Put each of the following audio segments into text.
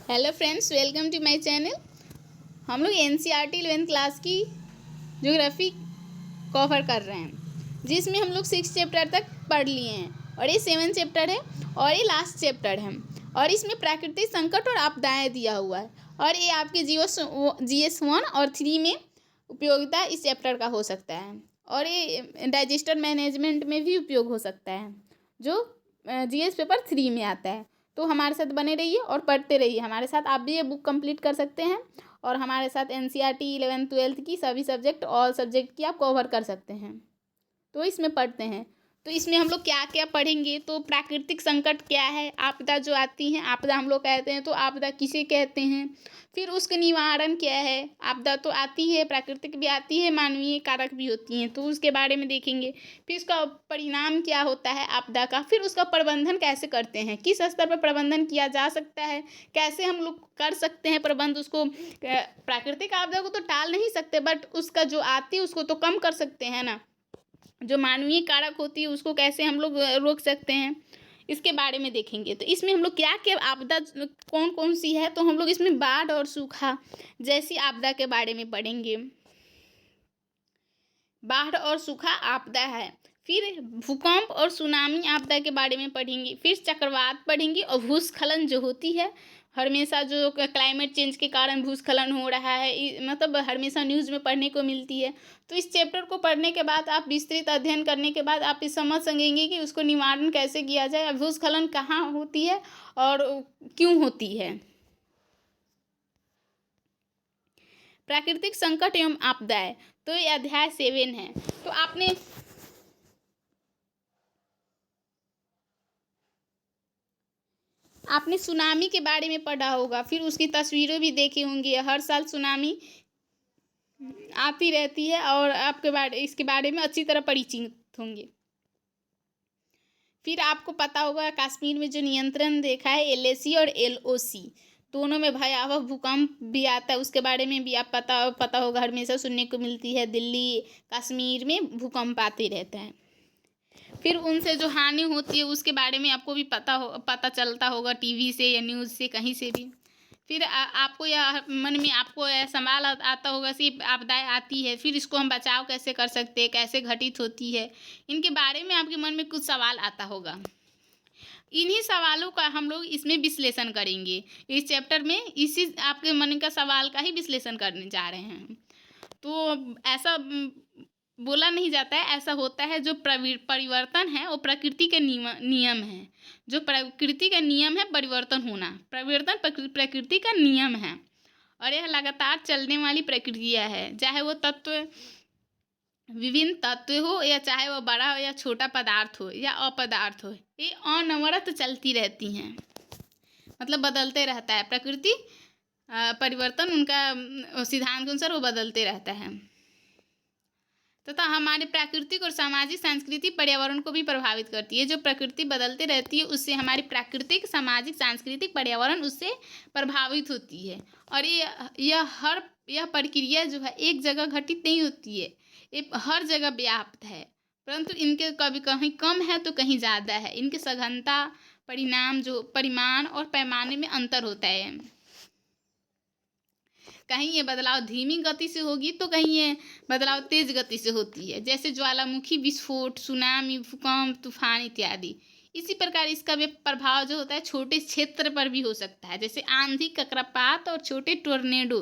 Hello friends, welcome to my channel. हम लोग NCERT 11th class की ज्योग्राफी कवर कर रहे हैं, जिसमें हम लोग 6 चैप्टर तक पढ़ लिए हैं और ये 7 चैप्टर है और ये लास्ट चैप्टर है। और इसमें प्राकृतिक संकट और आपदाएं दिया हुआ है और ये आपके GS 1 और 3 में उपयोगिता इस चैप्टर का हो सकता है और ये डाइजेस्टर मैनेजमेंट में भी उपयोग हो सकता है, जो GS पेपर 3 में आता है। तो हमारे साथ बने रहिए और पढ़ते रहिए हमारे साथ। आप भी ये बुक कंप्लीट कर सकते हैं और हमारे साथ एनसीईआरटी 11th 12th की सभी सब्जेक्ट, ऑल सब्जेक्ट की आप कवर कर सकते हैं। तो इसमें पढ़ते हैं। तो इसमें हम लोग क्या क्या पढ़ेंगे, तो प्राकृतिक संकट क्या है, आपदा जो आती हैं, आपदा हम लोग कहते हैं, तो आपदा किसे कहते हैं, फिर उसका निवारण क्या है। आपदा तो आती है, प्राकृतिक भी आती है, मानवीय कारक भी होती हैं, तो उसके बारे में देखेंगे। फिर उसका परिणाम क्या होता है आपदा का, फिर उसका प्रबंधन कैसे करते हैं, किस स्तर पर प्रबंधन किया जा सकता है, कैसे हम लोग कर सकते हैं प्रबंध। उसको प्राकृतिक आपदा को तो टाल नहीं सकते, बट उसका जो आती है उसको तो कम कर सकते हैं ना। जो मानवीय कारक होती है उसको कैसे हम लोग रोक सकते हैं, इसके बारे में देखेंगे। तो इसमें हम लोग क्या क्या आपदा कौन कौन सी है, तो हम लोग इसमें बाढ़ और सूखा जैसी आपदा के बारे में पढ़ेंगे। बाढ़ और सूखा आपदा है। फिर भूकंप और सुनामी आपदा के बारे में पढ़ेंगे। फिर चक्रवात पढ़ेंगे और भूस्खलन जो होती है, हमेशा जो क्लाइमेट चेंज के कारण भूस्खलन हो रहा है, मतलब हमेशा न्यूज़ में पढ़ने को मिलती है। तो इस चैप्टर को पढ़ने के बाद आप विस्तृत अध्ययन करने के बाद आप ये समझ सकेंगे कि उसको निवारण कैसे किया जाए, भूस्खलन कहाँ होती है और क्यों होती है। प्राकृतिक संकट एवं आपदाएं, तो ये अध्याय 7 है। तो आपने सुनामी के बारे में पढ़ा होगा, फिर उसकी तस्वीरें भी देखी होंगी। हर साल सुनामी आती रहती है और इसके बारे में अच्छी तरह परिचित होंगे। फिर आपको पता होगा कश्मीर में जो नियंत्रण रेखा है LAC और LOC, दोनों में भयावह भूकंप भी आता है, उसके बारे में भी आप पता होगा, हमेशा सुनने को मिलती है दिल्ली कश्मीर में भूकंप आते रहता है। फिर उनसे जो हानि होती है उसके बारे में आपको भी पता चलता होगा, टीवी से या न्यूज़ से, कहीं से भी। फिर आपको यह मन में आपको यह सवाल आता होगा कि आपदाएं आती है, फिर इसको हम बचाव कैसे कर सकते हैं, कैसे घटित होती है, इनके बारे में आपके मन में कुछ सवाल आता होगा। इन्हीं सवालों का हम लोग इसमें विश्लेषण करेंगे। इस चैप्टर में इसी आपके मन का सवाल का ही विश्लेषण करने जा रहे हैं। तो ऐसा बोला नहीं जाता है, ऐसा होता है। जो परिवर्तन है वो प्रकृति के नियम है। जो प्रकृति का नियम है परिवर्तन होना, परिवर्तन प्रकृति का नियम है और यह लगातार चलने वाली प्रक्रिया है। चाहे वो विभिन्न तत्व हो या चाहे वह बड़ा हो या छोटा पदार्थ हो या अपदार्थ हो, ये अनवरत चलती रहती हैं, मतलब बदलते रहता है। प्रकृति परिवर्तन उनका सिद्धांत के अनुसार वो बदलते रहता है तथा हमारे प्राकृतिक और सामाजिक सांस्कृतिक पर्यावरण को भी प्रभावित करती है। जो प्रकृति बदलते रहती है उससे हमारी प्राकृतिक, सामाजिक, सांस्कृतिक पर्यावरण उससे प्रभावित होती है। और यह प्रक्रिया जो है एक जगह घटित नहीं होती है, ये हर जगह व्याप्त है, परंतु इनके कभी कहीं कम है तो कहीं ज़्यादा है। इनकी सघनता, परिमाण और पैमाने में अंतर होता है। कहीं ये बदलाव धीमी गति से होगी तो कहीं ये बदलाव तेज गति से होती है, जैसे ज्वालामुखी विस्फोट, सुनामी, भूकंप, तूफान इत्यादि। इसी प्रकार इसका प्रभाव जो होता है छोटे क्षेत्र पर भी हो सकता है, जैसे आंधी, चक्रवात और छोटे टोर्नेडो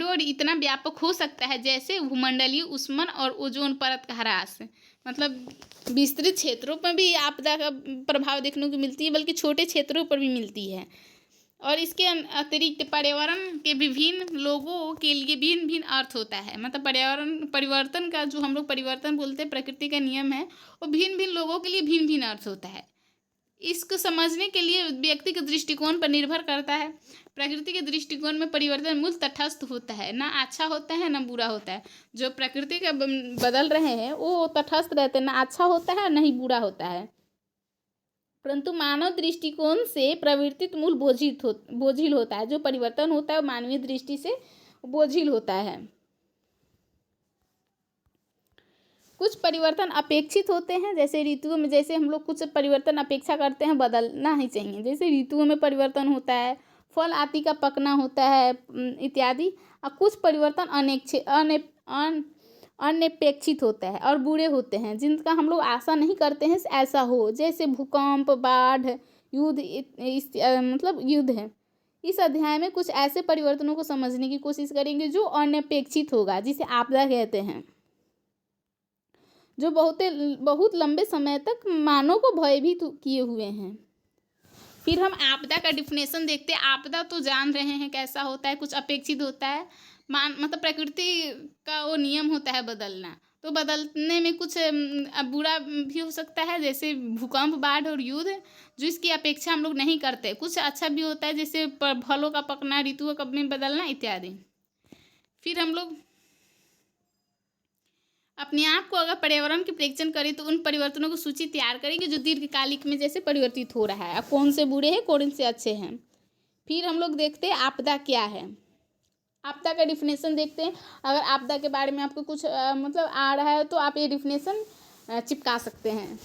और इतना व्यापक हो सकता है जैसे भूमंडलीय ऊष्मन और ओजोन परत का ह्रास। मतलब विस्तृत क्षेत्रों पर भी आपदा का प्रभाव देखने को मिलती है, बल्कि छोटे क्षेत्रों पर भी मिलती है। और इसके अतिरिक्त पर्यावरण के विभिन्न लोगों के लिए भिन्न भिन्न अर्थ होता है। मतलब पर्यावरण परिवर्तन का जो हम लोग परिवर्तन बोलते हैं, प्रकृति का नियम है, वो भिन्न भिन्न लोगों के लिए भिन्न भिन्न अर्थ होता है। इसको समझने के लिए व्यक्ति के दृष्टिकोण पर निर्भर करता है। प्रकृति के दृष्टिकोण में परिवर्तन मूल तटस्थ होता है, ना अच्छा होता है ना बुरा होता है। जो प्रकृति का बदल रहे हैं वो तटस्थ रहते हैं, ना अच्छा होता है ना ही बुरा होता है, परंतु मानव दृष्टिकोण से प्रवर्तित मूल बोझिल होता है। जो परिवर्तन होता है मानवीय दृष्टि से बोझिल होता है। कुछ परिवर्तन अपेक्षित होते हैं, जैसे ऋतुओं में, जैसे हम लोग कुछ परिवर्तन अपेक्षा करते हैं, बदलना ही चाहिए, जैसे ऋतुओं में परिवर्तन होता है, फल आदि का पकना होता है इत्यादि। और कुछ परिवर्तन अनपेक्षित होता है और बुरे होते हैं, जिनका हम लोग आशा नहीं करते हैं ऐसा हो, जैसे भूकंप, बाढ़, युद्ध, मतलब युद्ध है। इस अध्याय में कुछ ऐसे परिवर्तनों को समझने की कोशिश करेंगे जो अनपेक्षित होगा, जिसे आपदा कहते हैं, जो बहुत लंबे समय तक मानव को भयभीत किए हुए हैं। फिर हम आपदा का डिफिनेशन देखते हैं। आपदा तो जान रहे हैं कैसा होता है, कुछ अपेक्षित होता है, मतलब प्रकृति का वो नियम होता है बदलना, तो बदलने में कुछ बुरा भी हो सकता है, जैसे भूकंप, बाढ़ और युद्ध, जो इसकी अपेक्षा हम लोग नहीं करते। कुछ अच्छा भी होता है, जैसे फलों का पकना, ऋतुओं का में बदलना इत्यादि। फिर हम लोग अपने आप को अगर पर्यावरण के परीक्षण करें तो उन परिवर्तनों की सूची तैयार करेंगे जो दीर्घकालिक में जैसे परिवर्तित हो रहा है, कौन से बुरे हैं, कौन से अच्छे हैं। फिर हम लोग देखते हैं आपदा क्या है। आपदा का डिफिनेशन देखते हैं। अगर आपदा के बारे में आपको कुछ मतलब आ रहा है तो आप ये डिफिनेशन चिपका सकते हैं।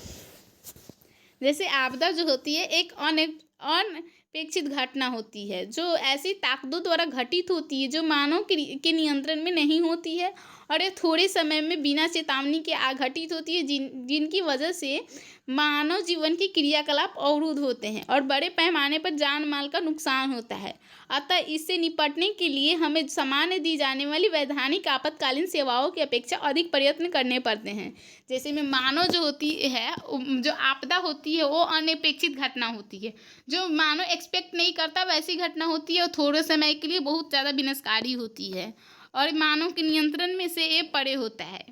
जैसे आपदा जो होती है एक अनपेक्षित घटना होती है, जो ऐसी ताकतों द्वारा घटित होती है जो मानव के नियंत्रण में नहीं होती है, और ये थोड़े समय में बिना चेतावनी के घटित होती है, जिनकी वजह से मानव जीवन की क्रियाकलाप अवरुद्ध होते हैं और बड़े पैमाने पर जान माल का नुकसान होता है। अतः इससे निपटने के लिए हमें सामान्य दी जाने वाली वैधानिक आपातकालीन सेवाओं की अपेक्षा अधिक प्रयत्न करने पड़ते हैं। जैसे में मानव जो होती है, जो आपदा होती है वो अनपेक्षित घटना होती है, जो मानव एक्सपेक्ट नहीं करता वैसी घटना होती है, और थोड़े समय के लिए बहुत ज़्यादा विनाशकारी होती है, और मानव के नियंत्रण में से ये परे होता है,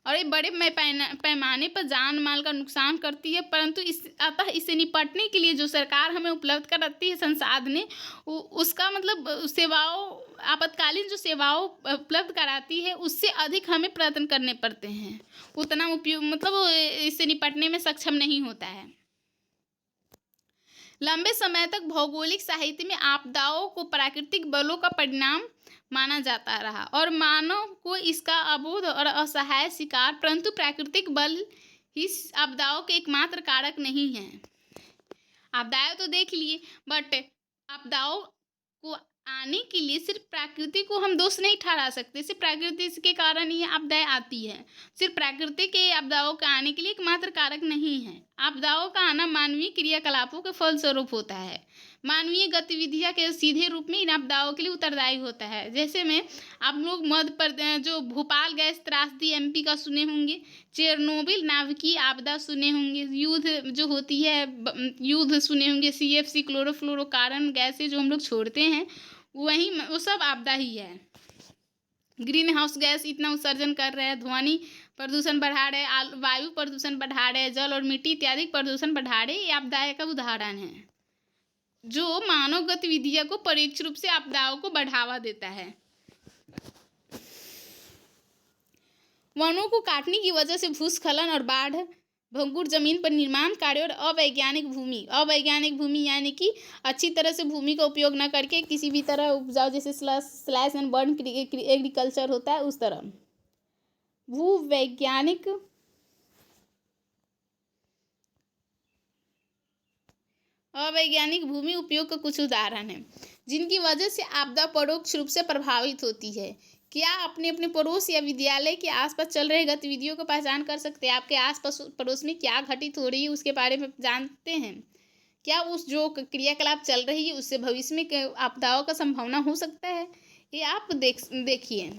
और ये बड़े पैमाने पर जान माल का नुकसान करती है। परंतु अतः इससे निपटने के लिए जो सरकार हमें उपलब्ध कराती है संसाधनें, उसका मतलब सेवाओं, आपातकालीन जो सेवाओं उपलब्ध कराती है, उससे अधिक हमें प्रयत्न करने पड़ते हैं, उतना उपयोग मतलब इससे निपटने में सक्षम नहीं होता है। लंबे समय तक भौगोलिक साहित्य में आपदाओं को प्राकृतिक बलों का परिणाम माना जाता रहा, और मानव को इसका अबोध और असहाय शिकार, परंतु प्राकृतिक बल ही आपदाओं के एकमात्र कारक नहीं हैं। आपदाएं तो देख लिए, बट आपदाओं को आने के लिए सिर्फ प्रकृति को हम दोष नहीं ठहरा सकते। सिर्फ प्रकृति के कारण ही आपदाएं आती है, सिर्फ प्रकृति के आपदाओं के आने के लिए एकमात्र कारक नहीं है। आपदाओं का आना मानवीय क्रियाकलापों के फलस्वरूप होता है। मानवीय गतिविधियां के सीधे रूप में इन आपदाओं के लिए उत्तरदायी होता है। जैसे में आप लोग मध्य प्रदेश जो भोपाल गैस त्रासदी एमपी का सुने होंगे, चेरनोबिल नाभिकीय आपदा सुने होंगे, युद्ध जो होती है युद्ध सुने होंगे, CFC क्लोरोफ्लोरोकार्बन गैसें जो हम लोग छोड़ते हैं वो सब आपदा ही है। ग्रीन हाउस गैस इतना उत्सर्जन कर रहे हैं, ध्वनि प्रदूषण बढ़ा रहे, वायु प्रदूषण बढ़ा रहे, जल और मिट्टी इत्यादि प्रदूषण बढ़ा रहे, ये आपदा का उदाहरण है, जो मानव गतिविधियों को परोक्ष रूप से आपदाओं को बढ़ावा देता है। वनों को काटने की वजह से भूस्खलन और बाढ़, भंगुर जमीन पर निर्माण कार्य और अवैज्ञानिक भूमि यानी कि अच्छी तरह से भूमि का उपयोग न करके किसी भी तरह उपजाऊ, जैसे स्लैश एंड बर्न एग्रीकल्चर होता है उस तरह। भूवैज्ञानिक अवैज्ञानिक भूमि उपयोग का कुछ उदाहरण है जिनकी वजह से आपदा परोक्ष रूप से प्रभावित होती है। क्या अपने अपने पड़ोस या विद्यालय के आसपास चल रहे गतिविधियों को पहचान कर सकते हैं? आपके आसपास पड़ोस में क्या घटित हो रही है उसके बारे में जानते हैं? क्या उस जो क्रियाकलाप चल रही है उससे भविष्य में आपदाओं का संभावना हो सकता है? ये आप देखिए।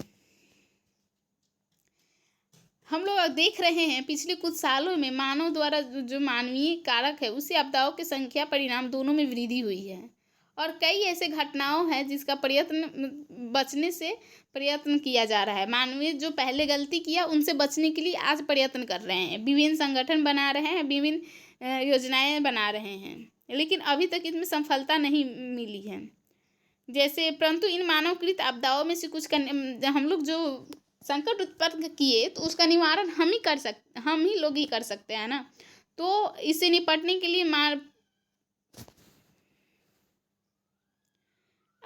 हम लोग देख रहे हैं पिछले कुछ सालों में मानव द्वारा जो मानवीय कारक है उससे आपदाओं की संख्या परिणाम दोनों में वृद्धि हुई है, और कई ऐसे घटनाओं हैं जिसका बचने से प्रयत्न किया जा रहा है। मानवीय जो पहले गलती किया उनसे बचने के लिए आज प्रयत्न कर रहे हैं, विभिन्न संगठन बना रहे हैं, विभिन्न योजनाएं बना रहे हैं, लेकिन अभी तक इसमें सफलता नहीं मिली है। जैसे परंतु इन मानवकृत आपदाओं में से कुछ हम लोग जो संकट उत्पन्न किए तो उसका निवारण हम ही लोग ही कर सकते हैं ना। तो इससे निपटने के लिए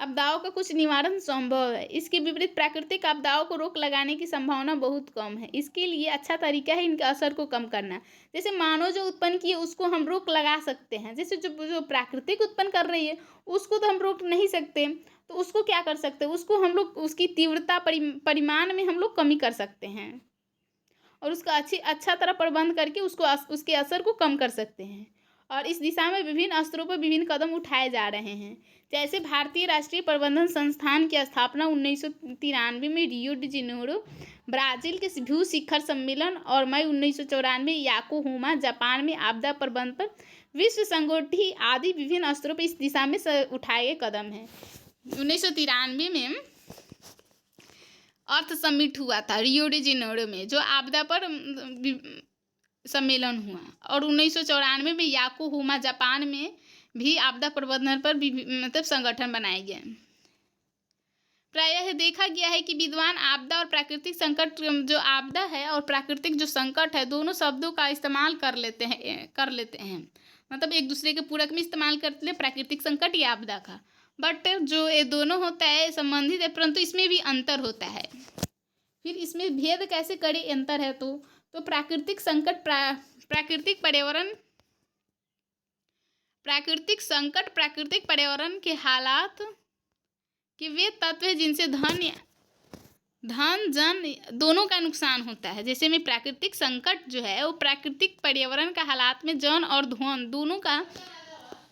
आपदाओं का कुछ निवारण संभव है। इसके विपरीत प्राकृतिक आपदाओं को रोक लगाने की संभावना बहुत कम है। इसके लिए अच्छा तरीका है इनके असर को कम करना। जैसे मानव जो उत्पन्न किए उसको हम रोक लगा सकते हैं। जैसे जो जो प्राकृतिक उत्पन्न कर रही है उसको तो हम रोक नहीं सकते, तो उसको क्या कर सकते हैं, उसको हम लोग उसकी तीव्रता परिमाण में हम लोग कमी कर सकते हैं और उसका अच्छा तरह प्रबंध करके उसके असर को कम कर सकते हैं। और इस दिशा में विभिन्न स्तरों पर विभिन्न कदम उठाए जा रहे हैं। जैसे भारतीय राष्ट्रीय प्रबंधन संस्थान की स्थापना 1993 में रियो डी जेनेरो ब्राज़ील के भू शिखर सम्मेलन और मई 1994 याकोहामा जापान में आपदा प्रबंधन पर विश्व संगोष्ठी आदि विभिन्न स्तरों पर इस दिशा में उठाए गए कदम हैं। 1993 में अर्थ समिट हुआ था रियो डी जेनेरो में, जो आपदा पर सम्मेलन हुआ, और 1994 में याकोहामा जापान में भी आपदा प्रबंधन पर मतलब संगठन बनाए गए। प्रायः देखा गया है कि विद्वान आपदा और प्राकृतिक संकट, जो आपदा है और प्राकृतिक जो संकट है, दोनों शब्दों का इस्तेमाल कर लेते हैं मतलब एक दूसरे के पूरक में इस्तेमाल करते हैं, प्राकृतिक संकट या आपदा का। बट जो ये दोनों होता है संबंधित है, परंतु इसमें भी अंतर होता है। फिर इसमें भेद कैसे करें, अंतर है तो प्राकृतिक संकट प्राकृतिक पर्यावरण के हालात कि वे तत्व हैं जिनसे धन जन दोनों का नुकसान होता है। जैसे में प्राकृतिक संकट जो है वो प्राकृतिक पर्यावरण का हालात में जन और धन दोनों का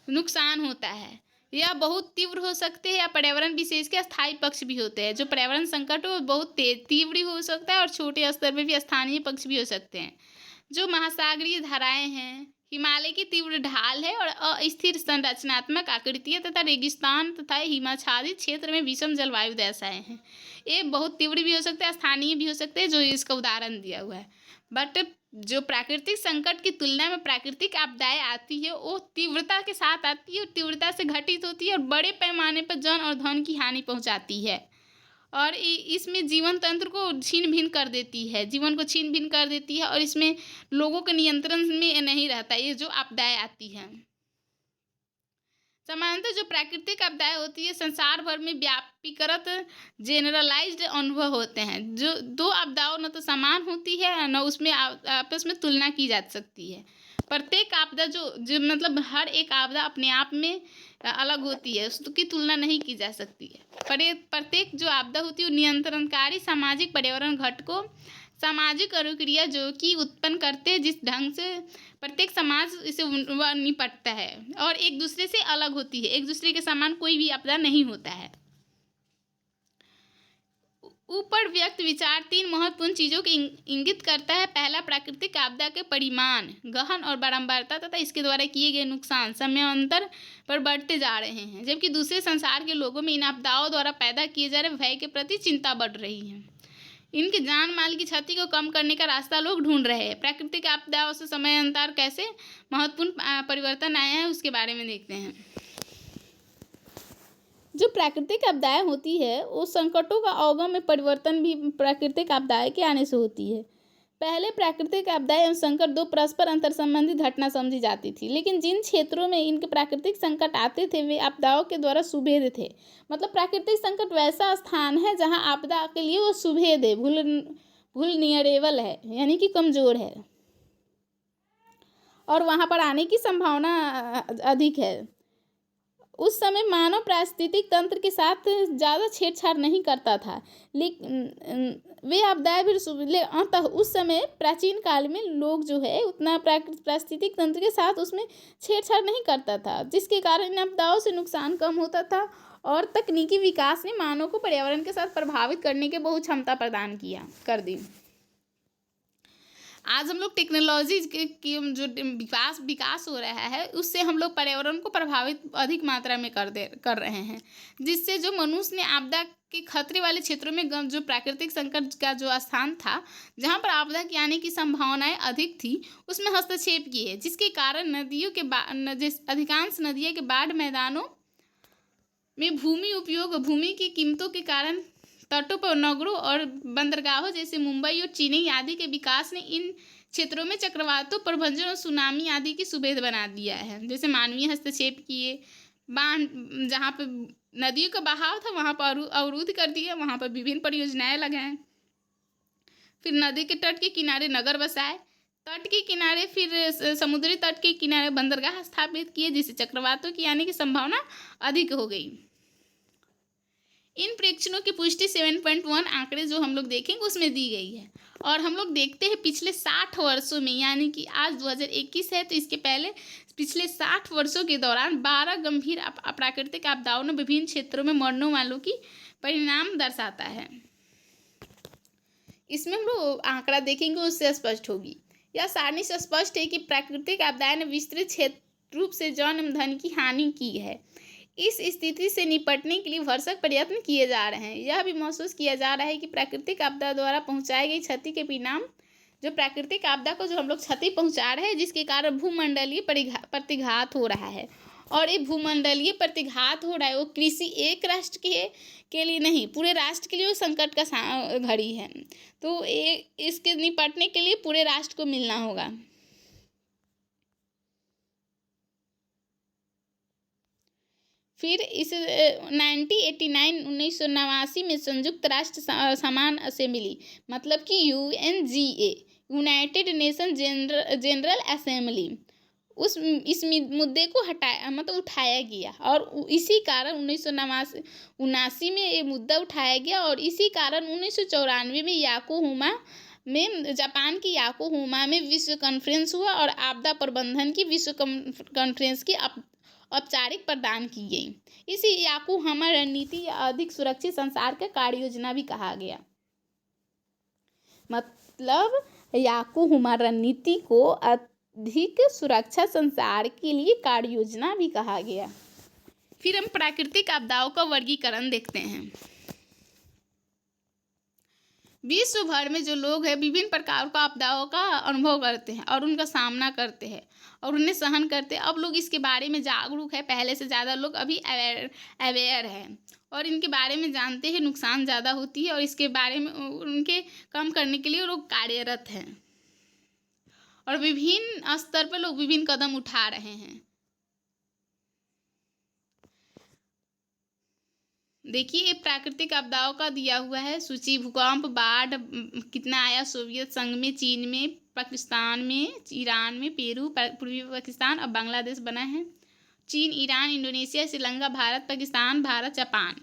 नुकसान होता है। यह बहुत तीव्र हो सकते हैं या पर्यावरण विशेष के अस्थायी पक्ष भी होते हैं। जो पर्यावरण संकट हो बहुत तीव्र हो सकता है और छोटे स्तर पर भी स्थानीय पक्ष भी हो सकते हैं। जो महासागरीय धाराएं हैं, हिमालय की तीव्र ढाल है और अस्थिर संरचनात्मक आकृतियाँ तथा रेगिस्तान तथा हिमाच्छादित क्षेत्र में विषम जलवायु दशाएं हैं। ये बहुत तीव्र भी हो सकते हैं, स्थानीय भी हो सकते हैं, जो इसका उदाहरण दिया हुआ है। बट जो प्राकृतिक संकट की तुलना में प्राकृतिक आपदाएं आती है वो तीव्रता के साथ आती है और तीव्रता से घटित होती है और बड़े पैमाने पर जन और धन की हानि पहुंचाती है और इसमें जीवन तंत्र को छीन भिन्न कर देती है, जीवन को छीन भिन्न कर देती है और इसमें लोगों के नियंत्रण में नहीं रहता ये जो आपदाएं आती हैं। सामान्यतः जो प्राकृतिक आपदाएं होती है संसार भर में व्यापीकृत जेनरलाइज्ड अनुभव होते हैं। जो दो आपदाओं न तो समान होती है न उसमें आपस में तुलना की जा सकती है। प्रत्येक आपदा जो मतलब हर एक आपदा अपने आप में अलग होती है, उसकी तुलना नहीं की जा सकती है। प्रत्येक जो आपदा होती है वो नियंत्रणकारी सामाजिक पर्यावरण घटकों सामाजिक अनुक्रिया जो कि उत्पन्न करते हैं, जिस ढंग से प्रत्येक समाज इसे निपटता है और एक दूसरे से अलग होती है। एक दूसरे के समान कोई भी आपदा नहीं होता है। ऊपर व्यक्त विचार 3 महत्वपूर्ण चीज़ों को इंगित करता है। पहला, प्राकृतिक आपदा के परिमाण, गहन और बारंबारता तथा इसके द्वारा किए गए नुकसान समयांतर पर बढ़ते जा रहे हैं, जबकि दूसरे संसार के लोगों में इन आपदाओं द्वारा पैदा किए जा रहे भय के प्रति चिंता बढ़ रही है। इनके जान माल की क्षति को कम करने का रास्ता लोग ढूंढ रहे हैं। प्राकृतिक आपदाओं से समयांतर कैसे महत्वपूर्ण परिवर्तन आए हैं उसके बारे में देखते हैं। जो प्राकृतिक आपदाएं होती है वो संकटों का अवगम में परिवर्तन भी प्राकृतिक आपदाएं के आने से होती है। पहले प्राकृतिक आपदाएं एवं संकट 2 परस्पर अंतर संबंधित घटना समझी जाती थी, लेकिन जिन क्षेत्रों में इनके प्राकृतिक संकट आते थे वे आपदाओं के द्वारा सुभेद थे। मतलब प्राकृतिक संकट वैसा स्थान है जहां आपदा के लिए वो सुभेद है, वुल्नरेबल है, यानी कि कमजोर है और वहां पर आने की संभावना अधिक है। उस समय मानव पारिस्थितिक तंत्र के साथ ज़्यादा छेड़छाड़ नहीं करता था, लेकिन वे आपदाएं भी अतः उस समय प्राचीन काल में लोग जो है उतना पारिस्थितिक तंत्र के साथ उसमें छेड़छाड़ नहीं करता था, जिसके कारण इन आपदाओं से नुकसान कम होता था और तकनीकी विकास ने मानव को पर्यावरण के साथ प्रभावित करने के बहुत क्षमता प्रदान कर दी। आज हम लोग टेक्नोलॉजी की जो विकास हो रहा है उससे हम लोग पर्यावरण को प्रभावित अधिक मात्रा में कर रहे हैं, जिससे जो मनुष्य ने आपदा के खतरे वाले क्षेत्रों में जो प्राकृतिक संकट का जो स्थान था जहां पर आपदा की आने की संभावनाएं अधिक थी उसमें हस्तक्षेप किए, जिसके कारण अधिकांश नदियों के बाढ़ मैदानों में भूमि की कीमतों के कारण तटों पर नगरों और बंदरगाहों जैसे मुंबई और चेन्नई आदि के विकास ने इन क्षेत्रों में चक्रवातों, प्रभंजन और सुनामी आदि की सुभेद बना दिया है। जैसे मानवीय हस्तक्षेप किए, बांध, जहाँ पे नदियों का बहाव था वहाँ पर अवरुद्ध कर दिया, वहाँ पर विभिन्न परियोजनाएं लगाएं। फिर नदी के तट के किनारे नगर बसाए, तट के किनारे फिर समुद्री तट के किनारे बंदरगाह स्थापित किए, जिससे चक्रवातों की आने की संभावना अधिक हो गई। इन प्रेक्षणों की पुष्टि 7.1 आंकड़े जो हम लोग देखेंगे उसमें दी गई है। और हम लोग देखते हैं पिछले 60 वर्षों में, यानी कि आज 2021 है तो इसके पहले पिछले 60 वर्षों के दौरान 12 गंभीर प्राकृतिक आपदाओं ने विभिन्न क्षेत्रों में मरने वालों की परिणाम दर्शाता है। इसमें हम लोग आंकड़ा देखेंगे उससे स्पष्ट होगी। यह सारणी से स्पष्ट है कि प्राकृतिक आपदाएं ने विस्तृत क्षेत्र रूप से जन एवं धन की हानि की है। इस स्थिति से निपटने के लिए भरसक प्रयत्न किए जा रहे हैं। यह भी महसूस किया जा रहा है कि प्राकृतिक आपदा द्वारा पहुंचाई गई क्षति के परिणाम, जो प्राकृतिक आपदा को जो हम लोग क्षति पहुंचा रहे हैं, जिसके कारण भूमंडलीय प्रतिघात हो रहा है। और ये भूमंडलीय प्रतिघात हो रहा है वो किसी एक राष्ट्र के लिए नहीं, पूरे राष्ट्र के लिए वो संकट का घड़ी है। तो इसके निपटने के लिए पूरे राष्ट्र को मिलना होगा। फिर इस 1989 में संयुक्त राष्ट्र समान असेंबली, मतलब कि UNGA, United nation general assembly, इस मुद्दे को उठाया गया। और इसी कारण 1979 में ये मुद्दा उठाया गया। और इसी कारण 1994 में जापान की याकोहामा में विश्व कॉन्फ्रेंस हुआ और आपदा प्रबंधन की विश्व कॉन्फ्रेंस की औपचारिक प्रदान की गई। इसी याकोहामा रणनीति या अधिक सुरक्षित संसार का कार्य योजना भी कहा गया। मतलब याकोहामा रणनीति को अधिक सुरक्षा संसार के लिए कार्य योजना भी कहा गया। फिर हम प्राकृतिक आपदाओं का वर्गीकरण देखते हैं। विश्व भर में जो लोग हैं विभिन्न प्रकार का आपदाओं का अनुभव करते हैं और उनका सामना करते हैं और उन्हें सहन करते हैं। अब लोग इसके बारे में जागरूक है, पहले से ज़्यादा लोग अभी अवेयर हैं और इनके बारे में जानते हैं। नुकसान ज़्यादा होती है और इसके बारे में उनके कम करने के लिए लोग कार्यरत हैं और विभिन्न स्तर पर लोग विभिन्न कदम उठा रहे हैं। देखिए प्राकृतिक आपदाओं का दिया हुआ है सूची। भूकंप, बाढ़ कितना आया सोवियत संघ में, चीन में, पाकिस्तान में, ईरान में, पेरू, पूर्वी पाकिस्तान और बांग्लादेश बना है। चीन, Iran, Indonesia, Sri Lanka, Bharat, Pakistan, Bharat, Japan.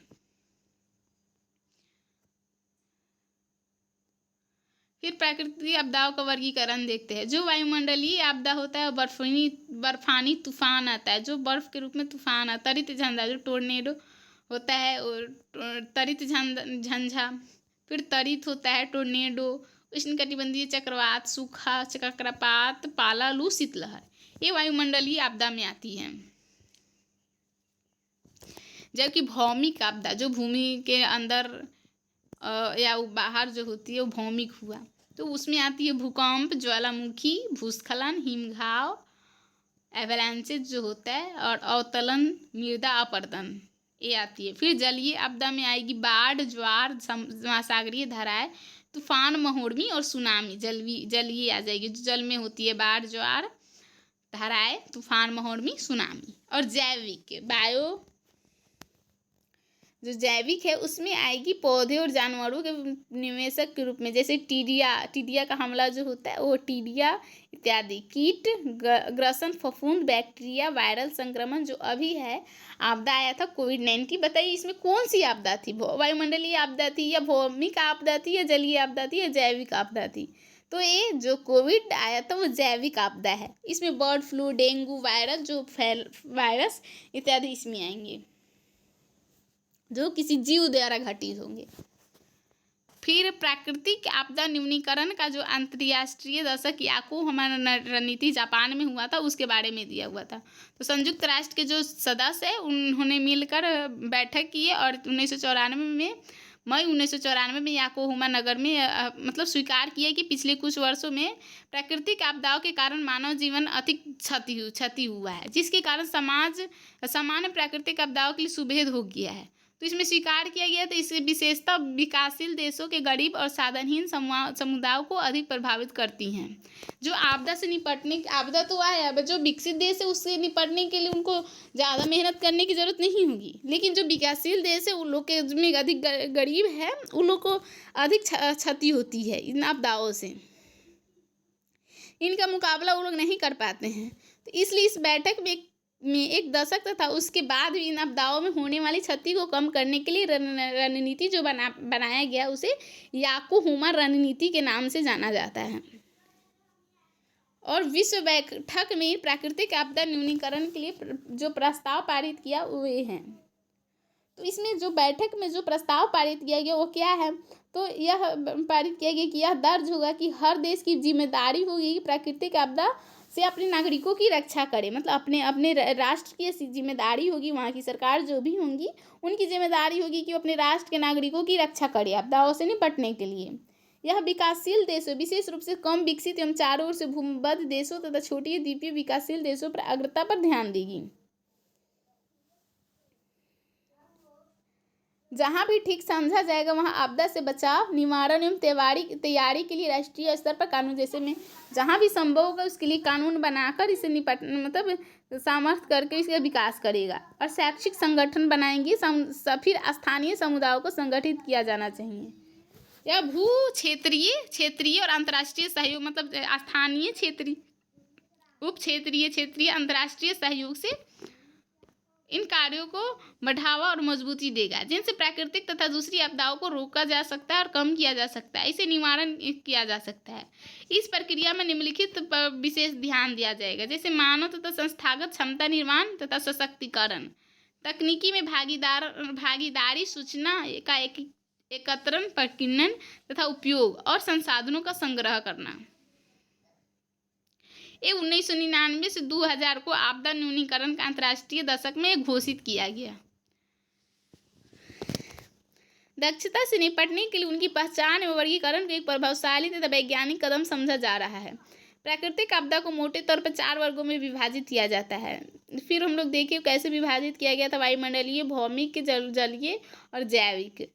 फिर प्राकृतिक आपदाओं का वर्गीकरण देखते हैं। जो वायुमंडलीय आपदा होता है, बर्फानी तूफान आता है, जो बर्फ के रूप में तूफान आता है। तरित झंझा, जो टोर्नेडो होता है, और तरित झंझा। फिर तरित होता है टोर्नेडो, उष्णकटिबंधीय चक्रवात, सूखा, चक्रपात, पाला, लू, शीतलहर, ये वायुमंडलीय आपदा में आती है। जबकि भौमिक आपदा, जो भूमि के अंदर या बाहर जो होती है वो भौमिक हुआ, तो उसमें आती है भूकंप, ज्वालामुखी, भूस्खलन, हिमघाव, एवलांचेज जो होता है, और अवतलन, मृदा अपरदन, ये आती है। फिर जलीय आपदा में आएगी बाढ़, ज्वार, महासागरीय धाराएं, तूफान, महोर्मी और सुनामी। जलीय आ जाएगी, जो जल में होती है, बाढ़, ज्वार, धाराएं, तूफान, महोर्मी, सुनामी। और जैविक जो जैविक है उसमें आएगी पौधे और जानवरों के निवेशक के रूप में, जैसे टिडिया का हमला जो होता है वो टिडिया इत्यादि। कीट ग्रसन, फफूंद, बैक्टीरिया, वायरल संक्रमण जो अभी है। आपदा आया था कोविड-19। बताइए इसमें कौन सी आपदा थी? वायुमंडलीय आपदा थी, या भौमिक आपदा थी, या जलीय आपदा थी, या जैविक आपदा थी? तो ये जो कोविड आया था वो जैविक आपदा है। इसमें बर्ड फ्लू, डेंगू वायरस इत्यादि इसमें आएंगे जो किसी जीव द्वारा घटित होंगे। फिर प्राकृतिक आपदा न्यूनीकरण का जो अंतर्राष्ट्रीय दशक याकोहामा रणनीति जापान में हुआ था उसके बारे में दिया हुआ था। तो संयुक्त राष्ट्र के जो सदस्य हैं उन्होंने मिलकर बैठक की है और 1994 में याकोहामा नगर में मतलब स्वीकार किया कि पिछले कुछ वर्षों में प्राकृतिक आपदाओं के कारण मानव जीवन अधिक क्षति हुआ है, जिसके कारण समाज सामान्य प्राकृतिक आपदाओं के लिए सुभेद हो गया है। तो इसमें स्वीकार किया गया, तो इसकी विशेषता विकासशील देशों के गरीब और साधनहीन समुदायों को अधिक प्रभावित करती हैं। जो आपदा से निपटने, आपदा तो आए, अब जो विकसित देश है उससे निपटने के लिए उनको ज़्यादा मेहनत करने की ज़रूरत नहीं होगी, लेकिन जो विकासशील देश है उन लोग के में अधिक गरीब है, उन लोग को अधिक क्षति होती है इन आपदाओं से, इनका मुकाबला वो लोग नहीं कर पाते हैं। तो इसलिए इस बैठक में एक दशक तथा उसके बाद भी इन आपदाओं में होने वाली क्षति को कम करने के लिए रणनीति जो बनाया गया उसे याकोहामा रणनीति के नाम से जाना जाता है। और विश्व बैठक में प्राकृतिक आपदा न्यूनीकरण के लिए जो प्रस्ताव पारित किया वे हैं। तो इसमें जो बैठक में जो प्रस्ताव पारित किया गया वो क्या है, तो यह पारित किया गया कि यह दर्ज होगा कि हर देश की जिम्मेदारी होगी कि प्राकृतिक आपदा से अपने नागरिकों की रक्षा करे, मतलब अपने राष्ट्र की जिम्मेदारी होगी, वहाँ की सरकार जो भी होंगी उनकी जिम्मेदारी होगी कि वो अपने राष्ट्र के नागरिकों की रक्षा करे आपदाओं से निपटने के लिए। यह विकासशील देशों, विशेष रूप से कम विकसित एवं चारों ओर से भूमिबद्ध देशों तथा छोटी द्वीपीय विकासशील देशों पर अग्रता पर ध्यान देगी। जहां भी ठीक समझा जाएगा वहां आपदा से बचाव, निवारण एवं तैयारी के लिए राष्ट्रीय स्तर पर कानून, जैसे में जहां भी संभव होगा उसके लिए कानून बनाकर इसे मतलब सामर्थ्य करके इसका विकास करेगा। और शैक्षिक संगठन बनाएंगे, फिर स्थानीय समुदायों को संगठित किया जाना चाहिए। यह भू क्षेत्रीय और अंतर्राष्ट्रीय सहयोग, मतलब स्थानीय, क्षेत्रीय, उप क्षेत्रीय अंतर्राष्ट्रीय सहयोग से इन कार्यों को बढ़ावा और मजबूती देगा, जिनसे प्राकृतिक तथा दूसरी आपदाओं को रोका जा सकता है और कम किया जा सकता है, इसे निवारण किया जा सकता है। इस प्रक्रिया में निम्नलिखित पर विशेष ध्यान दिया जाएगा, जैसे मानव तथा संस्थागत क्षमता निर्माण तथा सशक्तिकरण, तकनीकी में भागीदारी, सूचना का एकत्रण, प्रकीर्णन तथा उपयोग और संसाधनों का संग्रह करना। ये 1999 से 2000 को आपदा न्यूनीकरण का अंतर्राष्ट्रीय दशक में घोषित किया गया। दक्षता से निपटने के लिए उनकी पहचान एवं वर्गीकरण को एक प्रभावशाली तथा वैज्ञानिक कदम समझा जा रहा है। प्राकृतिक आपदा को मोटे तौर पर 4 वर्गों में विभाजित किया जाता है। फिर हम लोग देखिए कैसे विभाजित किया गया था, वायुमंडलीय, भौमिक, जलीय और जैविक।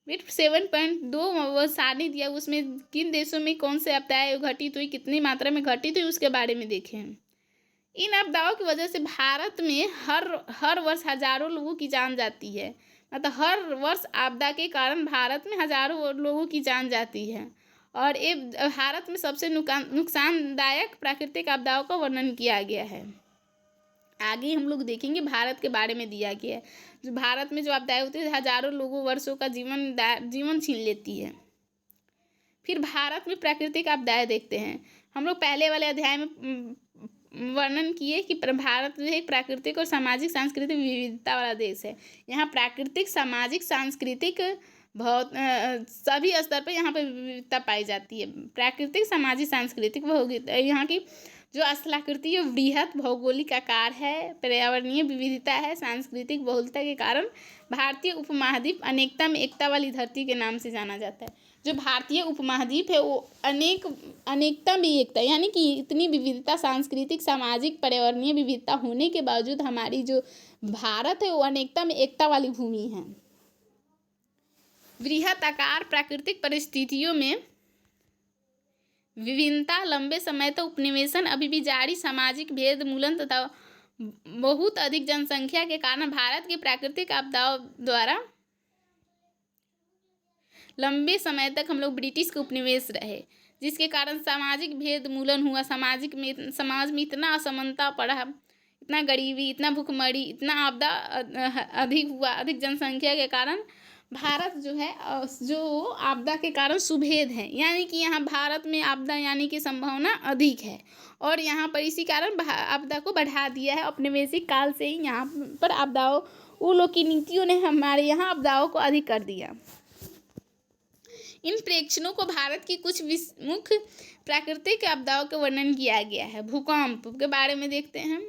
7.2 सारणी दिया, उसमें किन देशों में कौन से आपदाएं घटित हुई, कितनी मात्रा में घटित हुई, उसके बारे में देखें। इन आपदाओं की वजह से भारत में हर वर्ष हजारों लोगों की जान जाती है, मतलब हर वर्ष आपदा के कारण भारत में हजारों लोगों की जान जाती है। और ये भारत में सबसे नुकसानदायक प्राकृतिक आपदाओं का वर्णन किया गया है। आगे हम लोग देखेंगे भारत के बारे में दिया गया है, जो भारत में जो आपदाएं होती है हजारों लोगों वर्षों का जीवन छीन लेती है। फिर भारत में प्राकृतिक आपदाएं देखते हैं। हम लोग पहले वाले अध्याय में वर्णन किए कि भारत जो है प्राकृतिक और सामाजिक सांस्कृतिक विविधता वाला देश है। यहाँ प्राकृतिक, सामाजिक, सांस्कृतिक सभी स्तर पर यहाँ पर विविधता पाई जाती है। प्राकृतिक, सामाजिक, सांस्कृतिक यहाँ की जो स्थलाकृति वृहत भौगोलिक आकार है, पर्यावरणीय विविधता है, सांस्कृतिक बहुलता के कारण भारतीय उपमहाद्वीप अनेकता में एकता वाली धरती के नाम से जाना जाता है। जो भारतीय उपमहाद्वीप है वो अनेकता में एकता, यानी कि इतनी विविधता, सांस्कृतिक, सामाजिक, पर्यावरणीय विविधता होने के बावजूद हमारी जो भारत है वो अनेकता में एकता वाली भूमि है। वृहत आकार, प्राकृतिक परिस्थितियों में विभिन्नता, लंबे समय तक उपनिवेशन अभी भी जारी, सामाजिक भेदमूलन तथा बहुत अधिक जनसंख्या के कारण भारत की प्राकृतिक आपदाओं द्वारा लंबे समय तक हम लोग ब्रिटिश के उपनिवेश रहे, जिसके कारण सामाजिक भेदमूलन हुआ। समाज में इतना असमानता पड़ा, इतना गरीबी, इतना भुखमरी, इतना आपदा अधिक हुआ। अधिक जनसंख्या के कारण भारत जो है जो आपदा के कारण सुभेद है, यानी कि यहाँ भारत में आपदा यानी कि संभावना अधिक है, और यहाँ पर इसी कारण आपदा को बढ़ा दिया है। औपनिवेशिक काल से ही यहाँ पर आपदाओं, उन लोग की नीतियों ने हमारे यहाँ आपदाओं को अधिक कर दिया। इन प्रेक्षणों को भारत की कुछ मुख्य प्राकृतिक आपदाओं का वर्णन किया गया है। भूकंप के बारे में देखते हैं।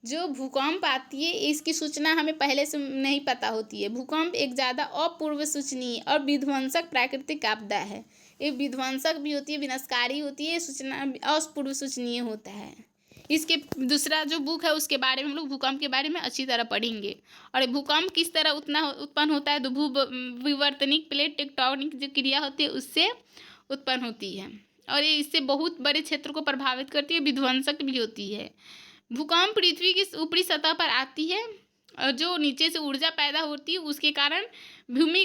जो भूकंप आती है इसकी सूचना हमें पहले से नहीं पता होती है। भूकंप एक ज़्यादा अपूर्व सूचनीय और विध्वंसक प्राकृतिक आपदा है। ये विध्वंसक भी होती है, विनाशकारी होती है, सूचना अपूर्व सूचनीय होता है। इसके दूसरा जो बुक है उसके बारे में हम लोग भूकंप के बारे में अच्छी तरह पढ़ेंगे। और भूकंप किस तरह उत्पन्न होता है, तो विवर्तनिक प्लेट टेक्टोनिक जो क्रिया होती है उससे उत्पन्न होती है और ये इससे बहुत बड़े क्षेत्र को प्रभावित करती है, विध्वंसक भी होती है। भूकंप पृथ्वी की ऊपरी सतह पर आती है और जो नीचे से ऊर्जा पैदा होती है उसके कारण भूमि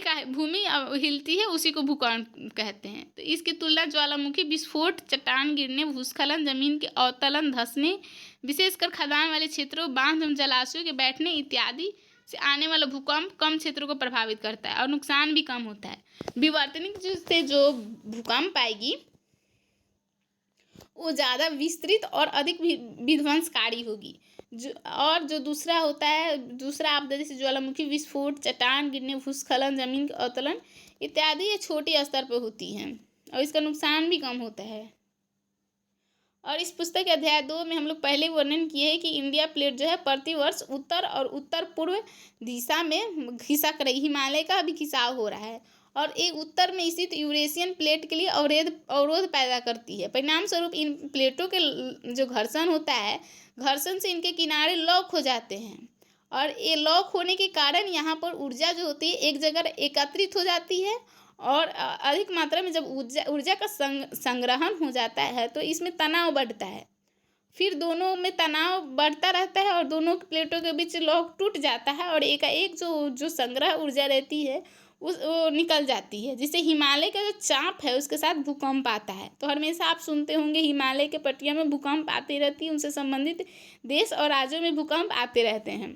हिलती है, उसी को भूकंप कहते हैं। तो इसकी तुलना ज्वालामुखी विस्फोट, चट्टान गिरने, भूस्खलन, जमीन के अवतलन, धंसने, विशेषकर खदान वाले क्षेत्रों, बांध एवं जलाशयों के बैठने इत्यादि से आने वाला भूकंप कम क्षेत्रों को प्रभावित करता है और नुकसान भी कम होता है। विवर्तनिक से जो भूकंप आएगी वो ज़्यादा विस्तृत और अधिक विध्वंसकारी होगी। जो दूसरा होता है, दूसरा आपदा जैसे ज्वालामुखी विस्फोट, चट्टान गिरने, भूस्खलन, जमीन का अवतलन इत्यादि ये छोटे स्तर पर होती हैं और इसका नुकसान भी कम होता है। और इस पुस्तक के अध्याय 2 में हम लोग पहले वर्णन किए हैं कि इंडिया प्लेट जो है प्रतिवर्ष उत्तर और उत्तर पूर्व दिशा में खिसक रही, हिमालय का भी खिंचाव हो रहा है और एक उत्तर में स्थित यूरेशियन प्लेट के लिए अवरोध पैदा करती है। परिणाम स्वरूप इन प्लेटों के जो घर्षण होता है, घर्षण से इनके किनारे लॉक हो जाते हैं और ये लॉक होने के कारण यहाँ पर ऊर्जा जो होती है एक जगह एकत्रित हो जाती है और अधिक मात्रा में जब ऊर्जा का संग्रहण हो जाता है तो इसमें तनाव बढ़ता है। फिर दोनों में तनाव बढ़ता रहता है और दोनों प्लेटों के बीच लॉक टूट जाता है और एक जो संग्रह ऊर्जा रहती है वो निकल जाती है, जिससे हिमालय का जो चाप है उसके साथ भूकंप आता है। तो हमेशा आप सुनते होंगे हिमालय के पट्टियों में भूकंप आती रहती है, उनसे संबंधित देश और राज्यों में भूकंप आते रहते हैं।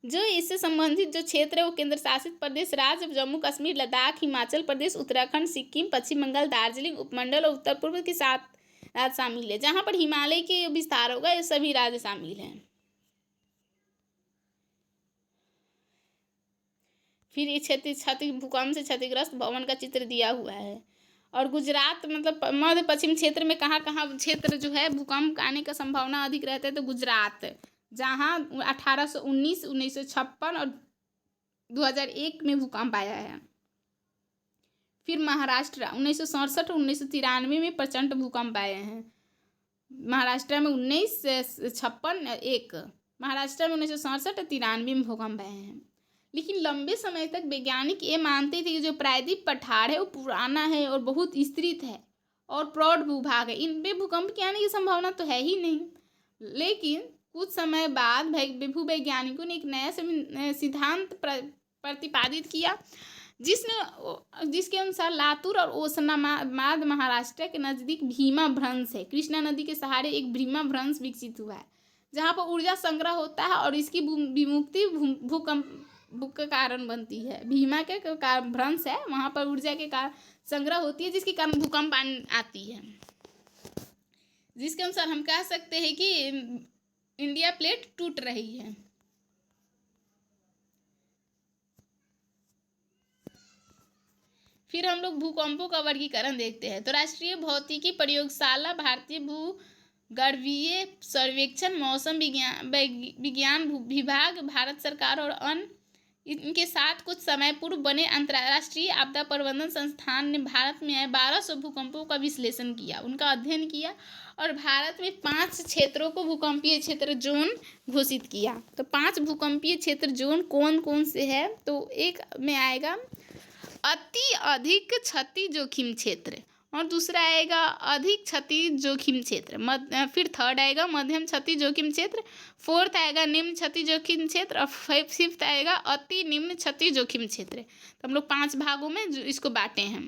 जो इससे संबंधित जो क्षेत्र है वो केंद्र शासित प्रदेश, राज्य जम्मू कश्मीर, लद्दाख, हिमाचल प्रदेश, उत्तराखंड, सिक्किम, पश्चिम बंगाल, दार्जिलिंग उपमंडल और उत्तर पूर्व के 7 राज्य शामिल है। जहाँ पर हिमालय के विस्तार होगा ये सभी राज्य शामिल हैं। फिर ये भूकंप से क्षतिग्रस्त भवन का चित्र दिया हुआ है और गुजरात मतलब मध्य पश्चिम क्षेत्र में कहाँ क्षेत्र जो है भूकंप आने का संभावना अधिक रहता है, तो गुजरात जहाँ 1819, 1956 और 2001 में भूकंप आया है। फिर महाराष्ट्र 1967 और 1993 में प्रचंड भूकंप आए हैं। महाराष्ट्र में 1956 1, महाराष्ट्र में 1967 और 93 में भूकंप आए हैं। लेकिन लंबे समय तक वैज्ञानिक ये मानते थे कि जो प्रायद्वीप पठार है वो पुराना है और बहुत विस्तृत है और प्रौढ़ भूभाग है, इनमें भूकंप के आने की संभावना तो है ही नहीं। लेकिन कुछ समय बाद भूवैज्ञानिकों ने एक नया सिद्धांत प्रतिपादित किया जिसके अनुसार लातूर और ओसनाबाद महाराष्ट्र के नज़दीक भीमा भ्रंश है। कृष्णा नदी के सहारे एक भीमा भ्रंश विकसित हुआ है जहाँ पर ऊर्जा संग्रह होता है और इसकी विमुक्ति भूकंप का कारण बनती है। भीमा के भ्रंश है, वहाँ पर ऊर्जा के कारण संग्रह होती है जिसके कारण भूकंप आती है। जिसके अनुसार हम कह सकते हैं कि इंडिया प्लेट टूट रही है। फिर हम लोग भूकंपों का वर्गीकरण देखते हैं। तो राष्ट्रीय भौतिकी प्रयोगशाला, भारतीय भूगर्भीय सर्वेक्षण, मौसम विज्ञान विभाग, भारत सरकार और अन्य इनके साथ कुछ समय पूर्व बने अंतर्राष्ट्रीय आपदा प्रबंधन संस्थान ने भारत में आए 1200 भूकंपों का विश्लेषण किया, उनका अध्ययन किया और भारत में 5 क्षेत्रों को भूकंपीय क्षेत्र जोन घोषित किया। तो 5 भूकंपीय क्षेत्र जोन कौन कौन से है, तो एक में आएगा अति अधिक क्षति जोखिम क्षेत्र और दूसरा आएगा अधिक क्षति जोखिम क्षेत्र, फिर थर्ड आएगा मध्यम क्षति जोखिम क्षेत्र, फोर्थ आएगा निम्न क्षति जोखिम क्षेत्र और फिफ्थ आएगा अति निम्न क्षति जोखिम क्षेत्र। तो हम लोग 5 भागों में इसको बांटे हैं,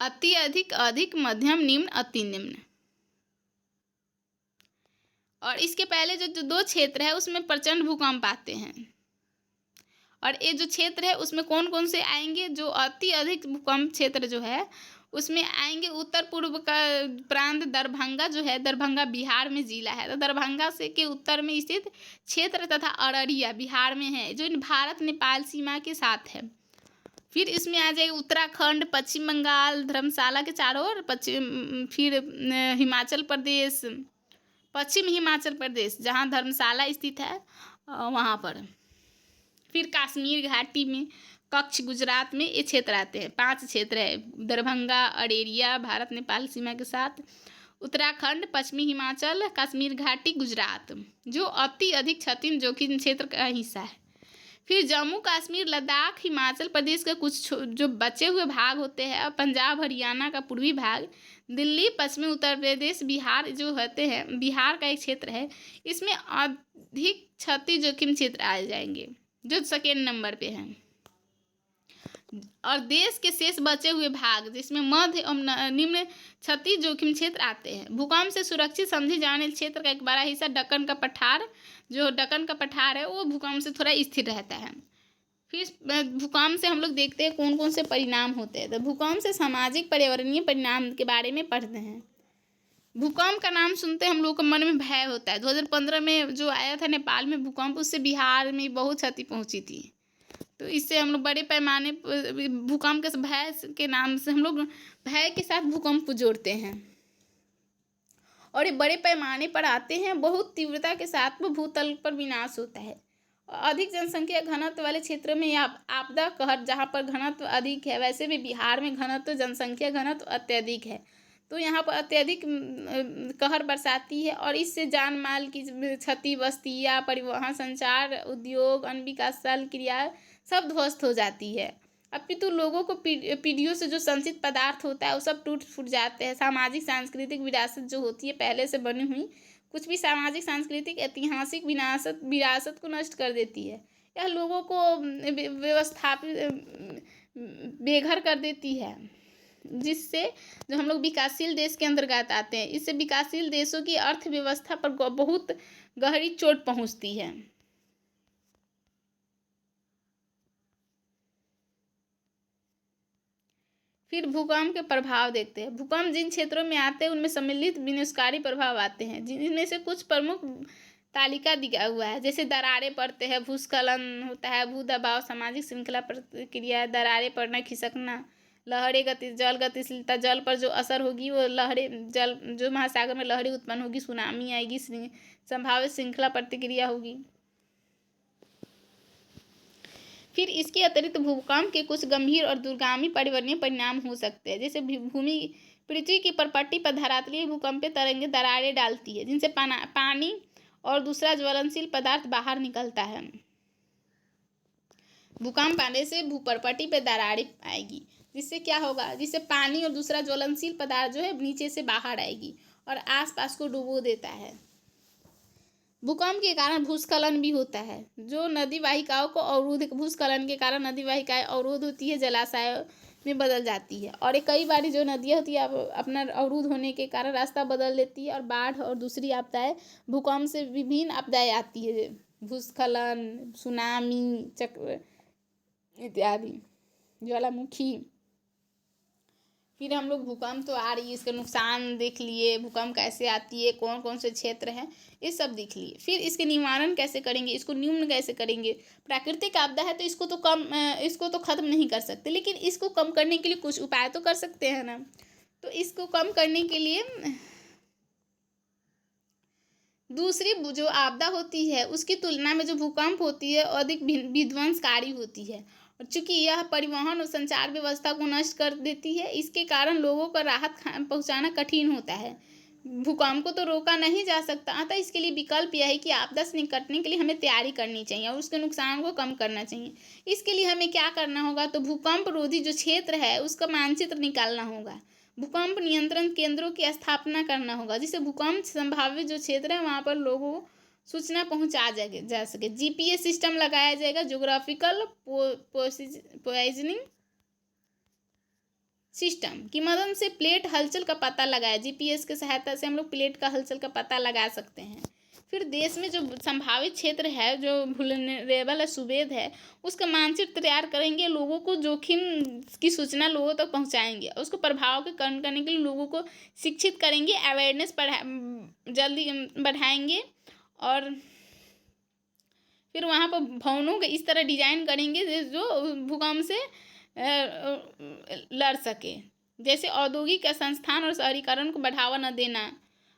अति अधिक, अधिक, मध्यम, निम्न, अति निम्न। और इसके पहले जो 2 क्षेत्र है उसमें प्रचंड भूकंप आते हैं और ये जो क्षेत्र है उसमें कौन कौन से आएंगे, जो अति अधिक भूकंप क्षेत्र जो है उसमें आएंगे उत्तर पूर्व का प्रांत, दरभंगा जो है, दरभंगा बिहार में जिला है, तो दरभंगा से के उत्तर में स्थित क्षेत्र तथा अररिया बिहार में है जो भारत नेपाल सीमा के साथ है। फिर इसमें आ जाएगा उत्तराखंड, पश्चिम बंगाल, धर्मशाला के चारों ओर, फिर हिमाचल प्रदेश, पश्चिम हिमाचल प्रदेश जहाँ धर्मशाला स्थित है वहाँ पर, फिर कश्मीर घाटी में, कच्छ गुजरात में ये क्षेत्र आते हैं। 5 क्षेत्र है, दरभंगा, अरेरिया भारत नेपाल सीमा के साथ, उत्तराखंड, पश्चिमी हिमाचल, कश्मीर घाटी, गुजरात, जो अति अधिक क्षति जोखिम क्षेत्र का हिस्सा है। फिर जम्मू कश्मीर, लद्दाख, हिमाचल प्रदेश के कुछ जो बचे हुए भाग होते हैं, और पंजाब, हरियाणा का पूर्वी भाग, दिल्ली, पश्चिमी उत्तर प्रदेश, बिहार जो होते हैं, बिहार का एक क्षेत्र है, इसमें अधिक क्षति जोखिम क्षेत्र आ जाएंगे, जो सेकेंड नंबर पे हैं। और देश के शेष बचे हुए भाग, जिसमें मध्य और निम्न क्षति जोखिम क्षेत्र आते हैं। भूकंप से सुरक्षित समझे जाने क्षेत्र का एक बड़ा हिस्सा दक्कन का पठार, जो दक्कन का पठार है वो भूकंप से थोड़ा स्थिर रहता है। फिर भूकंप से हम लोग देखते हैं कौन कौन से परिणाम होते हैं। तो भूकंप से सामाजिक पर्यावरणीय परिणाम के बारे में पढ़ते हैं। भूकंप का नाम सुनते हम लोग को मन में भय होता है। 2015 में जो आया था नेपाल में भूकंप, उससे बिहार में बहुत क्षति पहुंची थी। तो इससे हम लोग बड़े पैमाने भूकंप के भय के नाम से हम लोग भय के साथ भूकंप को जोड़ते हैं, और ये बड़े पैमाने पर आते हैं। बहुत तीव्रता के साथ वो भूतल पर विनाश होता है। अधिक जनसंख्या घनत्व वाले क्षेत्रों में आपदा कहर, जहाँ पर घनत्व अधिक है, वैसे भी बिहार में घनत्व, जनसंख्या घनत्व अत्यधिक है, तो यहाँ पर अत्यधिक कहर बरसाती है, और इससे जान माल की क्षति, बस्तियाँ, परिवहन, संचार, उद्योग, अन्य विकासशील क्रिया सब ध्वस्त हो जाती है। अपितु लोगों को पीढ़ियों से जो संचित पदार्थ होता है वो सब टूट फूट जाते हैं। सामाजिक सांस्कृतिक विरासत जो होती है पहले से बनी हुई, कुछ भी सामाजिक सांस्कृतिक ऐतिहासिक विरासत को नष्ट कर देती है। यह लोगों को व्यवस्थापित बेघर कर देती है, जिससे जो हम लोग विकासशील देश के अंतर्गत आते हैं, इससे विकासशील देशों की अर्थव्यवस्था पर बहुत गहरी चोट पहुंचती है। फिर भूकंप के प्रभाव देखते हैं। भूकंप जिन क्षेत्रों में आते हैं उनमें सम्मिलित विनाशकारी प्रभाव आते हैं, जिनमें से कुछ प्रमुख तालिका दिया हुआ है। जैसे दरारें पड़ते हैं, भूस्खलन होता है, भू दबाव, सामाजिक श्रृंखला प्रतिक्रिया, दरारें पड़ना, खिसकना, लहरें, जल गतिशीलता, जल पर जो असर होगी वो लहरें, जल जो महासागर में लहरें उत्पन्न होगी, सुनामी आएगी, संभावित श्रृंखला प्रतिक्रिया होगी। फिर इसके अतिरिक्त भूकंप के कुछ गंभीर और दूरगामी पर्यावरणीय परिणाम हो सकते हैं। जैसे पृथ्वी की परपट्टी पर धरातलीय भूकंपीय तरंगें दरारें डालती है, जिनसे पानी और दूसरा ज्वलनशील पदार्थ बाहर निकलता है। भूकंप आने से भूपरपट्टी पर दरारें आएगी, जिससे क्या होगा, जिससे पानी और दूसरा ज्वलनशील पदार्थ जो है नीचे से बाहर आएगी और आसपास को डुबो देता है। भूकंप के कारण भूस्खलन भी होता है, जो नदी वाहिकाओं को अवरुद्ध, भूस्खलन के कारण नदी वाहिकाएं अवरुद्ध होती है, जलाशय में बदल जाती है, और एक कई बार जो नदियाँ होती है अपना अवरुद्ध होने के कारण रास्ता बदल लेती है, और बाढ़ और दूसरी आपदाएं, भूकंप से विभिन्न आपदाएं आती है, भूस्खलन, सुनामी, चक्र इत्यादि, ज्वालामुखी। फिर हम लोग भूकंप तो आ रही है, इसके नुकसान देख लिए, भूकंप कैसे आती है, कौन कौन से क्षेत्र हैं, ये सब देख लिए। फिर इसके निवारण कैसे करेंगे, इसको न्यून कैसे करेंगे। प्राकृतिक आपदा है तो इसको तो खत्म नहीं कर सकते, लेकिन इसको कम करने के लिए कुछ उपाय तो कर सकते हैं ना। तो इसको कम करने के लिए दूसरी जो आपदा होती है उसकी तुलना में जो भूकंप होती है अधिक विध्वंसकारी होती है, और चूंकि यह परिवहन और संचार व्यवस्था को नष्ट कर देती है, इसके कारण लोगों को राहत पहुंचाना कठिन होता है। भूकंप को तो रोका नहीं जा सकता, अतः इसके लिए विकल्प यह है कि आपदा से निपटने के लिए हमें तैयारी करनी चाहिए और उसके नुकसान को कम करना चाहिए। इसके लिए हमें क्या करना होगा, तो भूकंप रोधी जो क्षेत्र है उसका मानचित्र निकालना होगा, भूकंप नियंत्रण केंद्रों की स्थापना करना होगा, जिससे भूकंप संभावित जो क्षेत्र है वहाँ पर लोगों को सूचना पहुंचा जा सके। जीपीएस सिस्टम लगाया जाएगा, ज्योग्राफिकल पोजिशनिंग सिस्टम की मदद से प्लेट हलचल का पता लगाया। जीपीएस की सहायता से हम लोग प्लेट का हलचल का पता लगा सकते हैं। फिर देश में जो संभावित क्षेत्र है, जो वुल्नरेबल सुबेद है, उसका मानचित्र तैयार करेंगे, लोगों को जोखिम की सूचना लोगों तक पहुंचाएंगे, और उसको प्रभाव के कम करने के लिए लोगों को शिक्षित करेंगे, अवेयरनेस जल्दी बढ़ाएंगे, और फिर वहाँ पर भवनों के इस तरह डिजाइन करेंगे जो भूकंप से लड़ सके, जैसे औद्योगिक संस्थान और शहरीकरण को बढ़ावा न देना।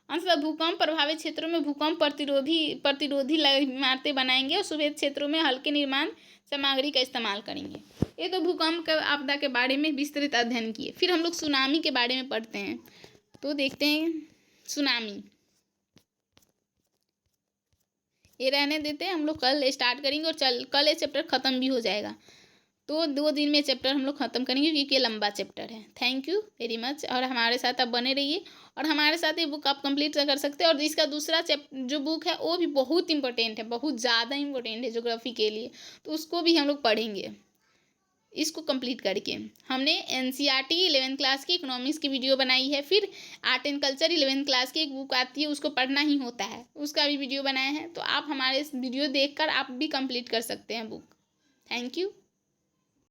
अंततः भूकंप प्रभावित क्षेत्रों में भूकंप प्रतिरोधी इमारतें बनाएंगे, और सुबेद क्षेत्रों में हल्के निर्माण सामग्री का इस्तेमाल करेंगे। ये तो भूकंप का आपदा के बारे में विस्तृत अध्ययन किए। फिर हम लोग सुनामी के बारे में पढ़ते हैं, तो देखते हैं सुनामी। ये रहने देते हैं, हम लोग कल स्टार्ट करेंगे और कल ये चैप्टर ख़त्म भी हो जाएगा। तो 2 दिन में चैप्टर हम लोग ख़त्म करेंगे क्योंकि ये लंबा चैप्टर है। थैंक यू वेरी मच, और हमारे साथ आप बने रहिए और हमारे साथ ये बुक आप कंप्लीट कर सकते हैं। और इसका दूसरा जो बुक है वो भी बहुत इंपॉर्टेंट है, बहुत ज़्यादा इंपॉर्टेंट है ज्योग्राफी के लिए, तो उसको भी हम लोग पढ़ेंगे। इसको कंप्लीट करके हमने NCERT 11th क्लास की इकोनॉमिक्स की वीडियो बनाई है, फिर art and culture 11th class की एक बुक आती है, उसको पढ़ना ही होता है, उसका भी वीडियो बनाया है। तो आप हमारे इस वीडियो देखकर आप भी कंप्लीट कर सकते हैं बुक। Thank you.